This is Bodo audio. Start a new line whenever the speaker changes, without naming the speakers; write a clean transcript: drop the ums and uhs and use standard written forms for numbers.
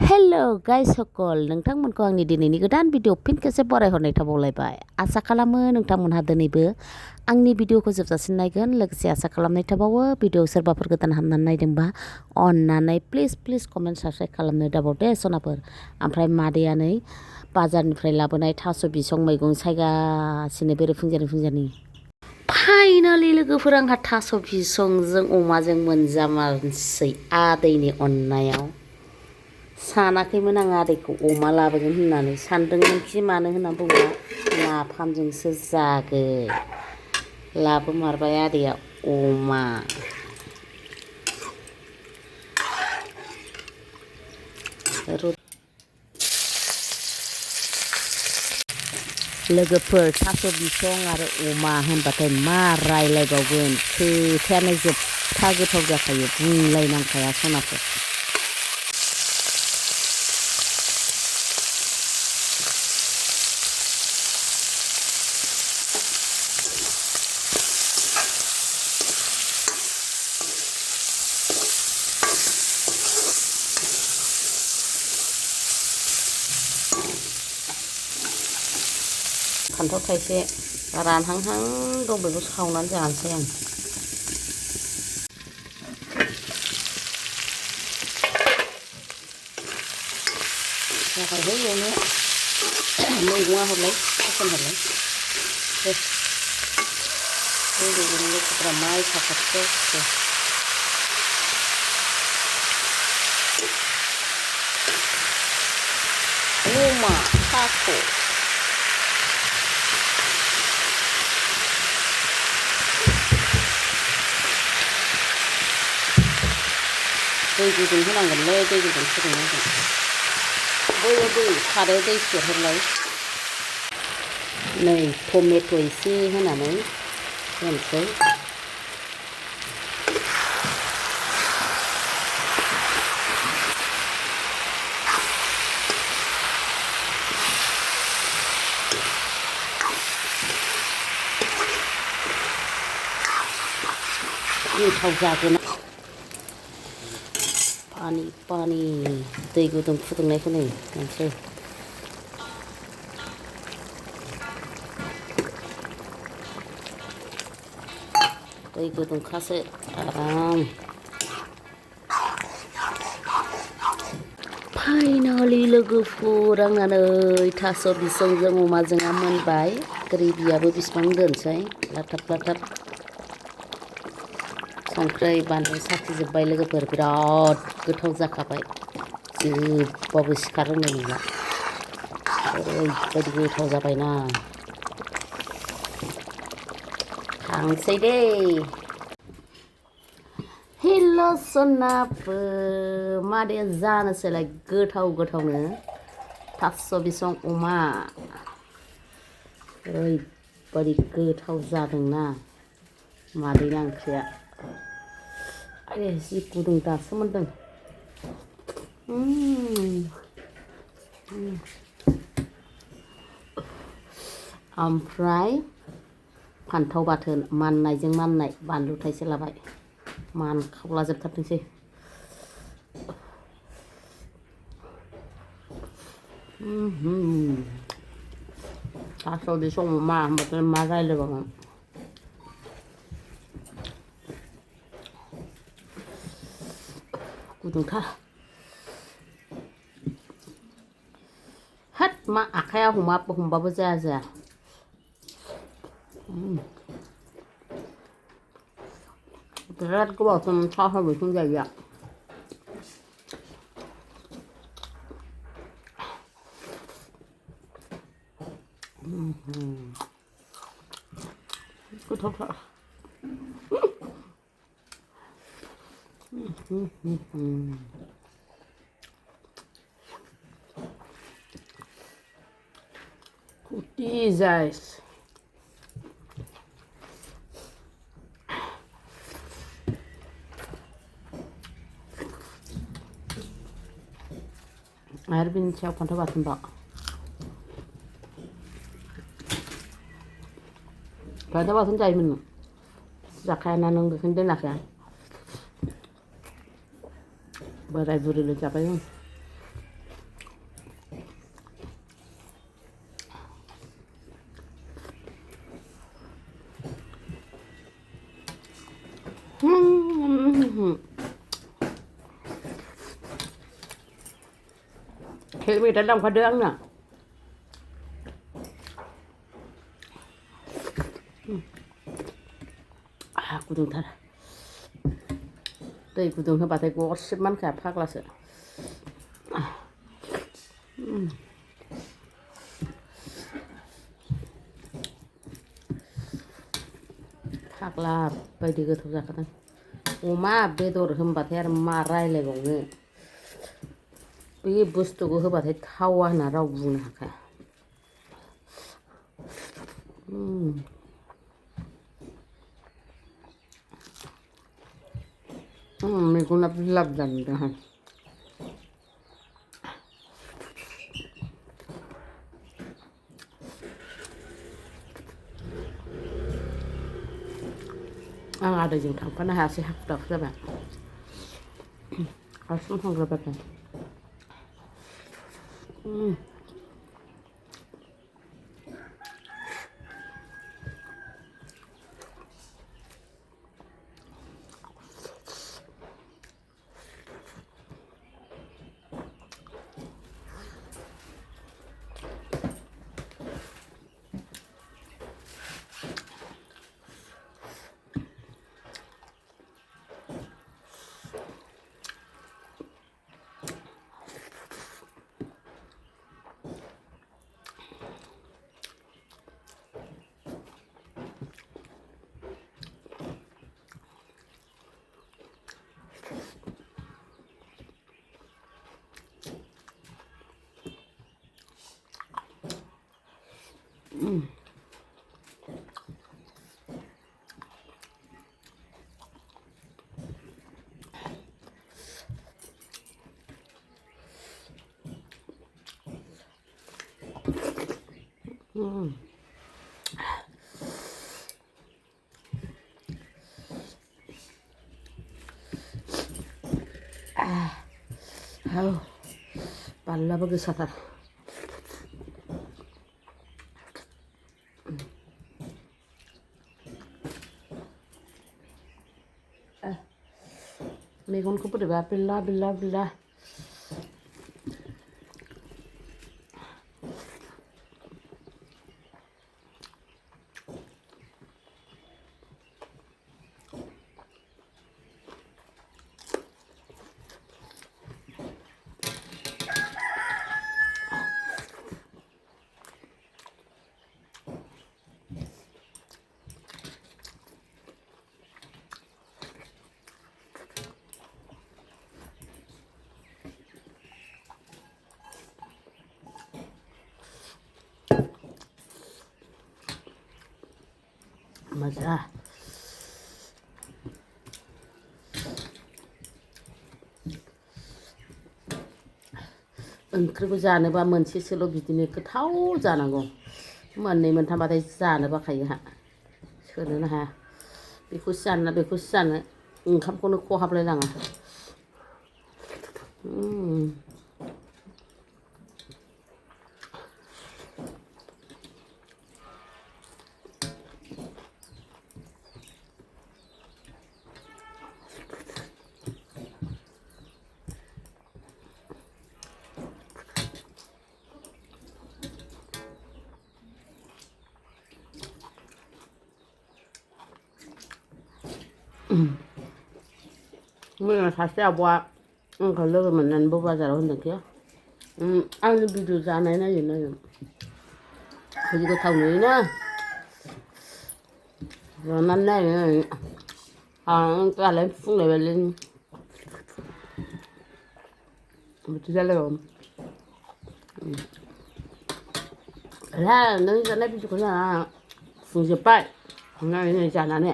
Hello guys সকল नोंथांमोनखौ आंनि दिनैनि गोदान भिडिअ फिन खेबसे बरायहरनाय थाबावलायबाय आसा खालामो नोंथांमोनहा दिनैबो आंनि भिडिअखौ जोबजासिम नायगोन लोगोसे आसा खालामनाय थाबावो भिडिअ सोरबाफोर गोदान हाबनानै नायदोंबा अननानै प्लिज कमेन्ट साबस्क्राइब खालामनो दाबाव सनाफोर ओमफ्राय मादैया नै बाजारनिफ्राय लाबोनाय थास' बिसं मैगं सायगासिनो बेरे फाइनालि लोगोफोर आंहा थास' बिसंजों अमाजों मोनजामारसै आदैनि अननायाव सानाखैमोन आं आदैखौ अमा लाबोगोन होननानै सानदोंमोनखि मानो होनना बुङोब्ला नाफामजोंसो जागोन लाबोमारबाय आदैया अमा लोगोफोर थास' बिसं आरो अमा होनबाथाय मा रायलायबावगोन खोथायानो जोबथा गोथाव जाखायो बुंलायनांखाया सनाफोर फान्थाव थाइसे रानहांहां दं बेखौ सावनानै जानोसै आं जाबायहाय एवनो मैगङा हरलाय पसन हरलाय लोगोफोरा माइ साखाथियाव अमा थास' दै गुदुं होनांगोनलै दै गुदुं फुदुंनांगोन दै खारै दै सेरहरलाय नै टमेट' एसे होनानै होनोसै गोथाव जागोन पानि दै गुदुं फुदुंनायखौ नै मोनसै दै गुदुंखासो आराम फाइनालि लोगोफोर आंना नै थास' बिसंजों अमाजोंआ मोनबाय ग्रेभियाबो बिसिबां दोनसै लाथाब संख्रै बानलु साखिजोब्बाय लोगोफोर बिराद गोथाव जाखाबाय जोबबाबो सिखार रोंनाय नंला ओरैबायदि गोथाव जाबायना खांसै दे हेल' सनाफोर मादैया जानोसैलाय गोथावनो थास' बिसं अमा ओरैबायदि गोथाव जादोंना मादैना ओंख्रिया जि गुदुं दासो मोनदों ओमफ्राय फान्थाव बाथोन माननायजों माननाय बानलु थाइसे लाबाय मानखावला जोबथारथोंसै थास' बिसं अमा होनबाथाय मा रायलायबावगोन गुदुंथार हाट मा आखाइया हमबाबो जाया बिराद गोबावसो थास' बिसं जायैया गोथावथार Jesus. आरो बिनि सायाव फान्थाव बाथोनबाव फान्थाव बाथोन जायोमोन नों जाखायाना नों बेखौनो दोनाखै बोराय बुरैल' जाबाय Thế đã đồng khoa đường nè. 구둥 타라. 또 이 구둥 해봐. 대고 10만 개 파글라서. 파글라 바이디 그 도자거든. 오마 बेदर होनबाथाय आरो मा रायलायबावनो बे बुस्थुखौ होबाथाय थावा होनना रावबो बुंनो हाखाया मेगना बिलाब जादों आं आदैजों थांफानो हायासै हाखु दाखु जाबाय हारसिं थांग्रोबाय 아우 말라버 그사다 मेगनखौ बोरैबा बिल्ला बिल्ला बिल्ला 맞아. ओंख्रिखौ जानोबा मोनसेसोल' बिदिनो गोथाव जानांगौ मोननै मोनथामबाथाय जानो बाखायो सोनोनो हाया बेखौसो जानो बेखौसो जानो ओंखामखौनो खहाबलाय लाङा मैया सासे आब'आ आंखौ लोगो मोननानैबो बाजाराव होनदोंखि आंनि भिडिअ जानाय नायो नायो जि गोथाव नुयोना जानानै नायो आं दालाय फुंलायबायलै बिदि जालायबावो नों जानाय भिडिअखौ जाना फुंजोब्बाय नायै जानानै